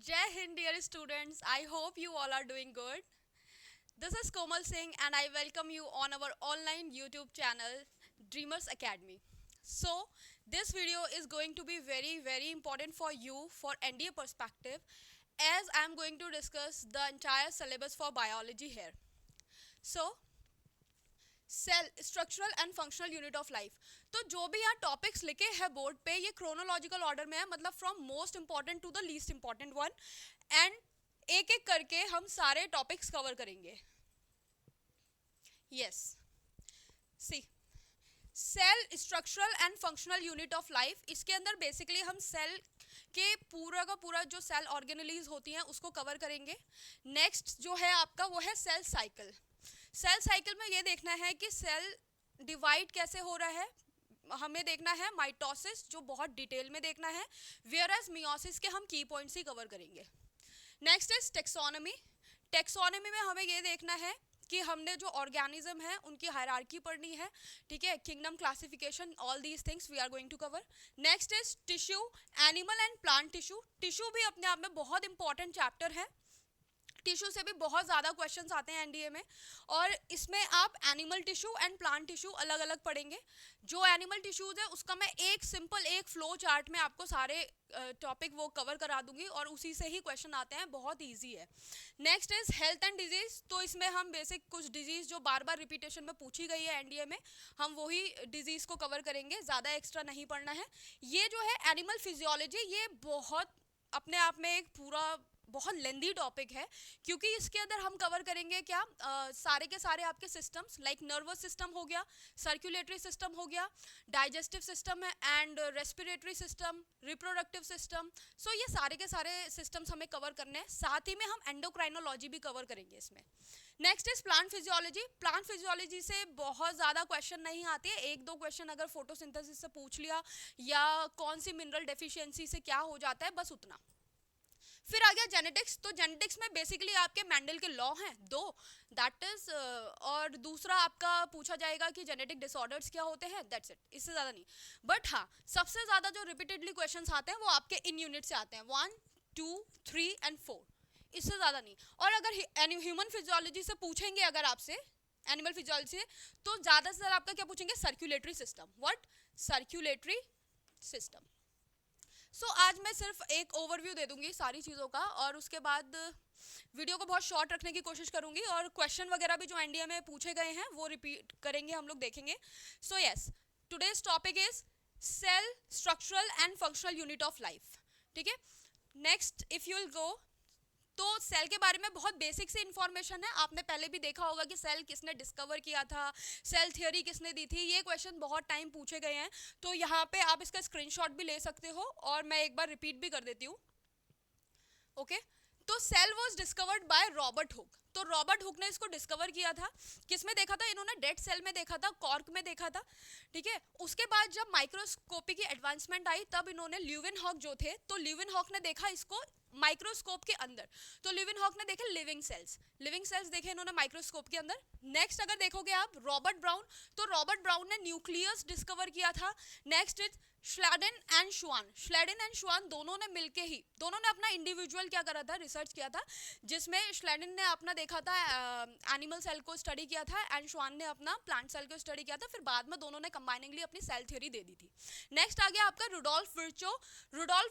Jai Hind, dear students. I hope you all are doing good. This is Komal Singh, and I welcome you on our online YouTube channel, Dreamers Academy. So, this video is going to be very important for you for NDA perspective, as I am going to discuss the entire syllabus for biology here. So, cell structural and functional unit of life. तो जो भी यहाँ topics लिखे हैं board पे ये chronological order में है, मतलब from most important to the least important one, and एक एक करके हम सारे टॉपिक्स कवर करेंगे। Yes, see cell structural and functional unit of life, इसके अंदर बेसिकली हम सेल के पूरा का पूरा जो सेल ऑर्गेनेलीज होती हैं उसको कवर करेंगे। नेक्स्ट जो है आपका वो है सेल साइकिल। सेल साइकिल में ये देखना है कि सेल डिवाइड कैसे हो रहा है, हमें देखना है माइटोसिस जो बहुत डिटेल में देखना है, वेयर एज मियोसिस के हम की पॉइंट्स ही कवर करेंगे। Next is taxonomy. टेक्सोनॉमी में हमें ये देखना है कि हमने जो ऑर्गेनिज्म है उनकी हायरार्की पढ़नी है, ठीक है, kingdom classification, all these things we are going to cover. Next is tissue, animal and plant tissue. Tissue भी अपने आप में बहुत इंपॉर्टेंट चैप्टर है, टिश्यू से भी बहुत ज़्यादा क्वेश्चंस आते हैं एनडीए में, और इसमें आप animal tissue and plant tissue अलग अलग पढ़ेंगे। जो एनिमल टिश्यूज़ है उसका मैं एक सिंपल एक फ्लो चार्ट में आपको सारे टॉपिक वो कवर करा दूंगी और उसी से ही क्वेश्चन आते हैं, बहुत इजी है। Next is health and disease. तो इसमें हम बेसिक कुछ डिजीज़ जो बार बार रिपीटेशन में पूछी गई है एनडीए में, हम वही डिजीज़ को कवर करेंगे, ज़्यादा एक्स्ट्रा नहीं पढ़ना है। ये जो है एनिमल फिजियोलॉजी, ये बहुत अपने आप में एक पूरा बहुत लेंदी टॉपिक है, क्योंकि इसके अंदर हम कवर करेंगे क्या, सारे के सारे आपके सिस्टम्स, लाइक नर्वस सिस्टम हो गया, सर्कुलेटरी सिस्टम हो गया, डाइजेस्टिव सिस्टम है and respiratory system, reproductive system. So ये सारे के सारे सिस्टम्स हमें कवर करने हैं, साथ ही में हम एंडोक्राइनोलॉजी भी कवर करेंगे इसमें। Next is plant physiology. Plant physiology से बहुत ज़्यादा क्वेश्चन नहीं आते हैं, एक दो क्वेश्चन अगर फोटोसिंथेसिस से पूछ लिया या कौन सी मिनरल डेफिशिएंसी से क्या हो जाता है, बस उतना। फिर आ गया जेनेटिक्स। तो जेनेटिक्स में बेसिकली आपके मेंडल के लॉ हैं दो, दैट इज, और दूसरा आपका पूछा जाएगा कि जेनेटिक डिसऑर्डर्स क्या होते हैं, दैट्स इट, इससे ज़्यादा नहीं। बट हाँ, सबसे ज़्यादा जो रिपीटेडली क्वेश्चंस आते हैं वो आपके इन यूनिट से आते हैं, 1, 2, 3 एंड 4, इससे ज़्यादा नहीं। और अगर ह्यूमन फिजियोलॉजी से पूछेंगे अगर आपसे, एनिमल फिजियोलॉजी से, तो ज़्यादा से ज़्यादा आपका क्या पूछेंगे, circulatory system. What? Circulatory system. So आज मैं सिर्फ एक ओवरव्यू दे दूंगी सारी चीज़ों का, और उसके बाद वीडियो को बहुत शॉर्ट रखने की कोशिश करूंगी, और क्वेश्चन वगैरह भी जो एनडीए में पूछे गए हैं वो रिपीट करेंगे, हम लोग देखेंगे। So yes, today's topic is cell structural and functional unit of life, ठीक है। Next if you will go, तो सेल के बारे में बहुत बेसिक सी इंफॉर्मेशन है, आपने पहले भी देखा होगा कि सेल किसने डिस्कवर किया था, सेल थ्योरी किसने दी थी, ये क्वेश्चन बहुत टाइम पूछे गए हैं। तो यहाँ पे आप इसका स्क्रीनशॉट भी ले सकते हो, और मैं एक बार रिपीट भी कर देती हूँ, ओके। तो cell was discovered by Robert Hooke. तो रॉबर्ट हुक ने इसको डिस्कवर किया था, किसमें देखा था इन्होंने, डेड सेल में देखा था, कॉर्क में देखा था, ठीक है। उसके बाद जब माइक्रोस्कोपी की एडवांसमेंट आई तब इन्होंने ल्यूवेनहॉक जो थे, तो ल्यूवेनहॉक ने देखा इसको माइक्रोस्कोप के अंदर। तो ल्यूवेनहॉक ने देखे लिविंग सेल्स देखे इन्होंने माइक्रोस्कोप के अंदर। नेक्स्ट अगर देखोगे आप रॉबर्ट ब्राउन, तो रॉबर्ट ब्राउन ने न्यूक्लियस डिस्कवर किया था। नेक्स्ट इज श्लेडेन एंड शुआन दोनों ने मिलके ही, दोनों ने अपना इंडिविजुअल क्या करा था, रिसर्च किया था, जिसमें श्लेडेन ने अपना देखा था एनिमल सेल को स्टडी किया था, एंड शुआन ने अपना प्लांट सेल को स्टडी किया था। फिर बाद में दोनों ने कंबाइनिंगली अपनी सेल थ्योरी दे दी थी। नेक्स्ट आ गया आपका रुडोल्फ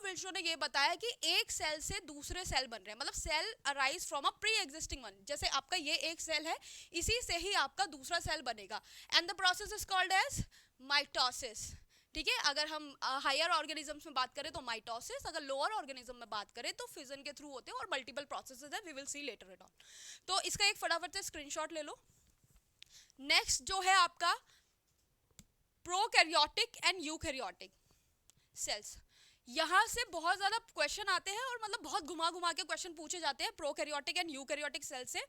विर्चो ने ये बताया कि एक सेल से दूसरे सेल बन रहे हैं, मतलब cell arise from a pre existing one. जैसे आपका ये एक सेल है, इसी से ही आपका दूसरा सेल बनेगा, and the process is called as mitosis, ठीक है। अगर हम हायर ऑर्गेनिजम्स में बात करें तो माइटोसिस, अगर लोअर ऑर्गेनिज्म में बात करें तो फिजन के थ्रू होते हैं, और मल्टीपल प्रोसेसेस है, we will see later it on. तो इसका एक फटाफट से स्क्रीनशॉट ले लो। नेक्स्ट जो है आपका प्रोकैरियोटिक एंड यूकैरियोटिक सेल्स, यहाँ से बहुत ज़्यादा क्वेश्चन आते हैं, और मतलब बहुत घुमा घुमा के क्वेश्चन पूछे जाते हैं प्रोकैरियोटिक एंड यूकैरियोटिक सेल से।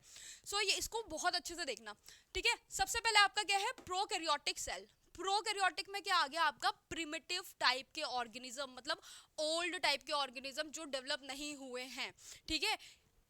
सो ये इसको बहुत अच्छे से देखना, ठीक है। सबसे पहले आपका क्या है, प्रोकैरियोटिक सेल। प्रोकैरियोटिक में क्या आ गया आपका, प्रिमिटिव टाइप के ऑर्गेनिज्म, मतलब ओल्ड टाइप के ऑर्गेनिज्म जो डेवलप नहीं हुए हैं, ठीक है।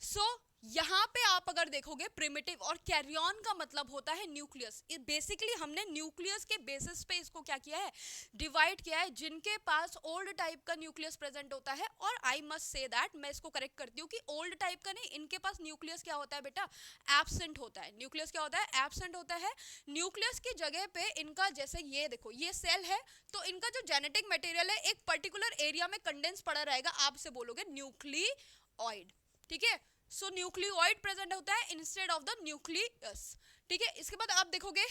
सो यहाँ पे आप अगर देखोगे प्रिमिटिव और कैरियन का मतलब होता है न्यूक्लियस। बेसिकली हमने न्यूक्लियस के बेसिस पे इसको क्या किया है, डिवाइड किया है, जिनके पास ओल्ड टाइप का न्यूक्लियस प्रेजेंट होता है। और आई मस्ट से दैट, मैं इसको करेक्ट करती हूँ कि ओल्ड टाइप का नहीं, इनके पास न्यूक्लियस क्या होता है बेटा, एब्सेंट होता है। न्यूक्लियस क्या होता है, एब्सेंट होता है। न्यूक्लियस की जगह पे इनका, जैसे ये देखो ये सेल है, तो इनका जो जेनेटिक मटेरियल है एक पर्टिकुलर एरिया में कंडेंस पड़ा रहेगा, आप से बोलोगे न्यूक्लियोइड, ठीक है। सो न्यूक्लियोइड प्रेजेंट होता है इंस्टेड ऑफ द न्यूक्लियस, ठीक है। इसके बाद आप देखोगे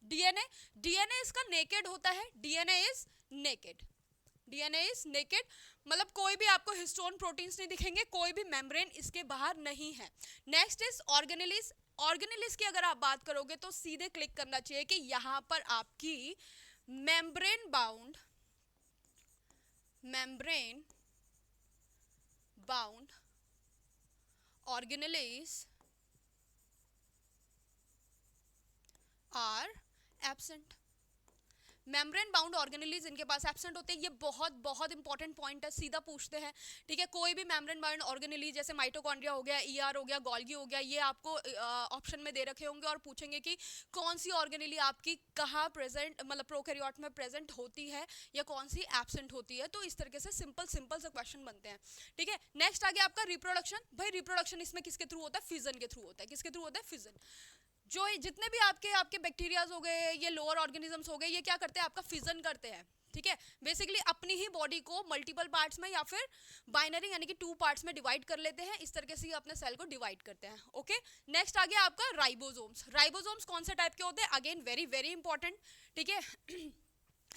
डीएनए, डीएनए इसका नेकेड होता है, DNA is naked, DNA is naked, मतलब कोई भी आपको हिस्टोन प्रोटीन्स नहीं दिखेंगे, कोई भी मेम्ब्रेन इसके बाहर नहीं है। Next is organelles. ऑर्गेनेलिस की अगर आप बात करोगे तो सीधे क्लिक करना चाहिए कि यहां पर आपकी membrane bound organelles are absent। Membrane bound organelles इनके पास एब्सेंट होते हैं। ये बहुत बहुत इंपॉर्टेंट पॉइंट है, सीधा पूछते हैं, ठीक है। कोई भी मेम्ब्रेन बाउंड ऑर्गेनेलीज जैसे माइटोकॉन्ड्रिया हो गया, ईआर हो गया, गोल्गी हो गया, ये आपको ऑप्शन में दे रखे होंगे और पूछेंगे कि कौन सी ऑर्गेनेली आपकी कहाँ प्रेजेंट, मतलब प्रोकैरियोट में प्रेजेंट होती है या कौन सी एब्सेंट होती है। तो इस तरीके से सिंपल सिंपल से क्वेश्चन बनते हैं, ठीक है। नेक्स्ट आ गया आपका रिप्रोडक्शन। भाई रिप्रोडक्शन इसमें किसके थ्रू होता है, फिजन के थ्रू होता है। किसके थ्रू होता है, फिजन। जो जितने भी आपके बैक्टीरियाज हो गए, ये लोअर ऑर्गेनिजम्स हो गए, ये क्या करते हैं, आपका फिजन करते हैं, ठीक है। बेसिकली अपनी ही बॉडी को मल्टीपल पार्ट्स में या फिर बाइनरी यानी कि 2 पार्ट्स में डिवाइड कर लेते हैं। इस तरीके से अपने सेल को डिवाइड करते हैं, ओके। नेक्स्ट आ गया आपका राइबोसोम्स। राइबोसोम्स कौन से टाइप के होते हैं, अगेन वेरी वेरी इंपॉर्टेंट, ठीक है।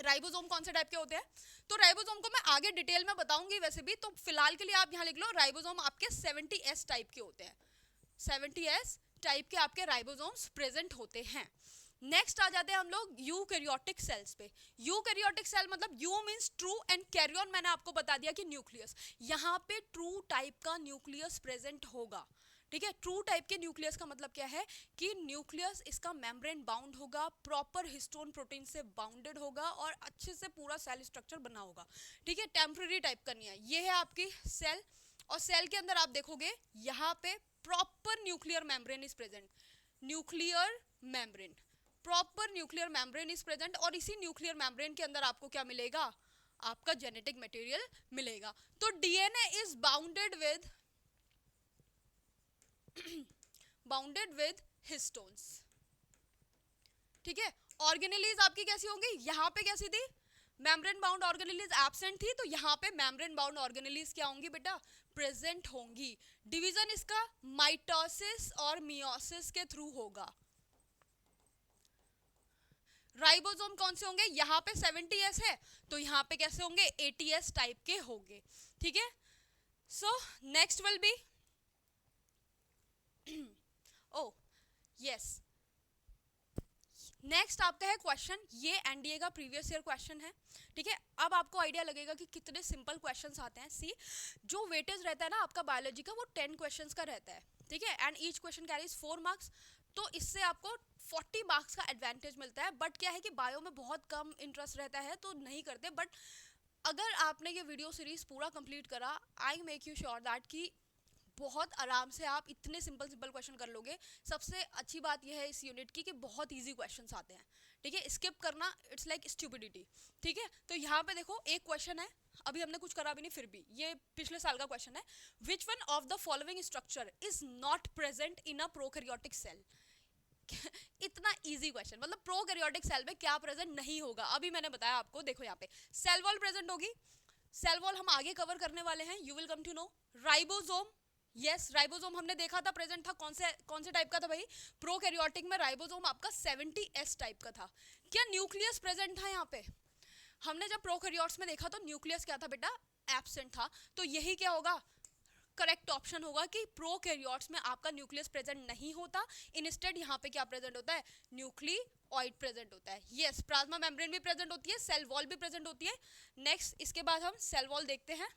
राइबोसोम कौन से टाइप के होते हैं, तो राइबोसोम को मैं आगे डिटेल में बताऊंगी वैसे भी, तो फिलहाल के लिए आप यहाँ लिख लो राइबोसोम आपके 70S टाइप के होते हैं। 70S टाइप के आपके राइबोसोम्स प्रेजेंट होते हैं। नेक्स्ट आ जाते हैं हम लोग यूकैरियोटिक सेल्स पे। यूकैरियोटिक सेल मतलब eu means true and karyon मैंने आपको बता दिया कि न्यूक्लियस। यहाँ पे ट्रू टाइप का न्यूक्लियस प्रेजेंट होगा, ठीक है। ट्रू टाइप के न्यूक्लियस का मतलब क्या है कि न्यूक्लियस इसका मेम्ब्रेन बाउंड होगा, प्रॉपर हिस्टोन प्रोटीन से बाउंडेड होगा और अच्छे से पूरा सेल स्ट्रक्चर बना होगा, ठीक है। टेम्पररी टाइप का नहीं है। ये है आपकी सेल, और सेल के अंदर आप देखोगे यहाँ पे proper nuclear membrane is present, nuclear membrane, proper nuclear membrane is present. और इसी न्यूक्लियर मेम्ब्रेन के अंदर आपको क्या मिलेगा, आपका जेनेटिक मटेरियल मिलेगा। तो DNA is bounded with histones, ठीक है। ऑर्गेनेलीज आपकी कैसी होंगी, यहाँ पे कैसी थी, मेम्ब्रेन बाउंड ऑर्गेनेलीज एब्सेंट थी, तो यहाँ पे मेम्ब्रेन बाउंड ऑर्गेनेलीज क्या होंगी बेटा, प्रेजेंट होंगी। डिवीजन इसका माइटोसिस और मियोसिस के थ्रू होगा। राइबोसोम कौन से होंगे, यहाँ पे 70S है, तो यहाँ पे कैसे होंगे, 80S टाइप के होंगे, ठीक है। So next will be oh yes, next आपका है क्वेश्चन, ये एनडीए का प्रीवियस ईयर क्वेश्चन है, ठीक है। अब आपको आइडिया लगेगा कि कितने सिंपल क्वेश्चंस आते हैं। सी, जो वेटेज रहता है ना आपका बायोलॉजी का, वो 10 क्वेश्चंस का रहता है, ठीक है। And each question carries 4 marks, तो इससे आपको 40 मार्क्स का एडवांटेज मिलता है। बट क्या है कि बायो में बहुत कम इंटरेस्ट रहता है तो नहीं करते, बट अगर आपने ये वीडियो सीरीज पूरा कंप्लीट करा, I make you sure that कि बहुत आराम से आप इतने सिंपल सिंपल क्वेश्चन कर लोगे। सबसे अच्छी बात यह है इस यूनिट की कि बहुत इजी क्वेश्चंस आते हैं, ठीक है। स्किप करना इट्स लाइक स्टूपिडिटी, ठीक है। तो यहाँ पे देखो एक क्वेश्चन है, अभी हमने कुछ करा भी नहीं फिर भी, ये पिछले साल का क्वेश्चन है। Which one of the following structure is not present in a prokaryotic cell. इतना इजी क्वेश्चन, मतलब प्रोकैरियोटिक सेल में क्या प्रेजेंट नहीं होगा, अभी मैंने बताया आपको। देखो यहाँ पे सेल वॉल प्रेजेंट होगी, सेल वॉल हम आगे कवर करने वाले हैं, you will come to know. Ribosome, yes ribosome हमने देखा था प्रेजेंट था, कौन से टाइप का था भाई, प्रोकैरियोटिक में राइबोसोम आपका 70S टाइप का था। क्या न्यूक्लियस प्रेजेंट था यहाँ पे, हमने जब प्रोकैरियोट्स में देखा तो न्यूक्लियस क्या था बेटा, एब्सेंट था। तो यही क्या होगा, करेक्ट ऑप्शन होगा कि प्रोकैरियोट्स में आपका न्यूक्लियस प्रेजेंट नहीं होता, इंस्टेड यहाँ पे क्या प्रेजेंट होता है, न्यूक्लियोइड प्रेजेंट होता है। यस, प्लाज्मा मेम्ब्रेन भी प्रेजेंट होती है, सेल वॉल भी प्रेजेंट होती है। नेक्स्ट इसके बाद हम सेल वॉल देखते हैं।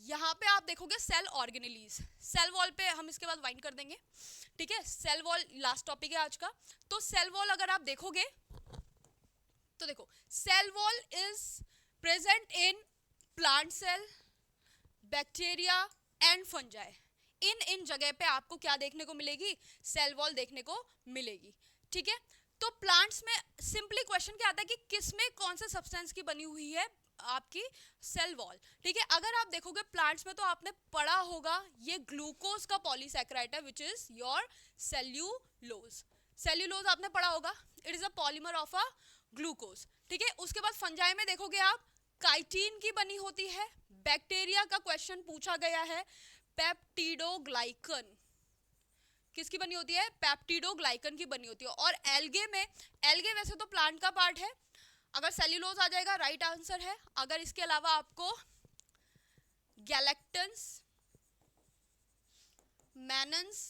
यहाँ पे आप देखोगे सेल ऑर्गेनेलीज, सेल वॉल पे हम इसके बाद वाइंड कर देंगे, ठीक है। सेल वॉल लास्ट टॉपिक है आज का। तो सेल वॉल अगर आप देखोगे तो देखो cell wall is present in plant cell, bacteria and fungi, इन जगह पे आपको क्या देखने को मिलेगी, सेल वॉल देखने को मिलेगी, ठीक है। तो प्लांट्स में सिंपली क्वेश्चन क्या आता है कि किस में कौन से सब्सटेंस की बनी हुई है आपकी सेल वॉल, ठीक है। अगर आप देखोगे प्लांट्स में तो आपने पढ़ा होगा ये ग्लूकोज का पॉलीसैकेराइड है which is your cellulose, cellulose आपने पढ़ा होगा, it is a polymer of a glucose, ठीक है। उसके बाद फंजाई में देखोगे आप काइटिन की बनी होती है, बैक्टीरिया का क्वेश्चन पूछा गया है, पेप्टिडोग्लाइकन किसकी बनी होती है, पेप्टिडोग्लाइकन की बनी होती है। और एल्गे में, एल्गे वैसे तो प्लांट का पार्ट है, अगर सेल्यूलोज आ जाएगा राइट आंसर है। अगर इसके अलावा आपको गैलेक्टन्स, मैनन्स,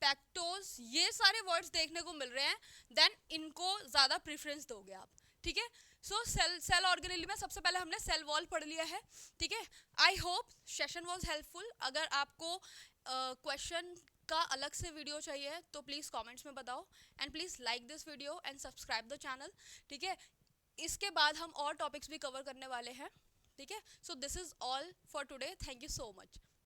पैक्टोज, ये सारे वर्ड्स देखने को मिल रहे हैं, देन इनको ज्यादा प्रेफरेंस दोगे आप, ठीक है। सो सेल ऑर्गेनेल में सबसे पहले हमने सेल वॉल पढ़ लिया है, ठीक है। I hope session was helpful. अगर आपको क्वेश्चन का अलग से वीडियो चाहिए तो प्लीज़ कमेंट्स में बताओ, and please like this video and subscribe the channel, ठीक है। इसके बाद हम और टॉपिक्स भी कवर करने वाले हैं, ठीक है। So this is all for today, thank you so much.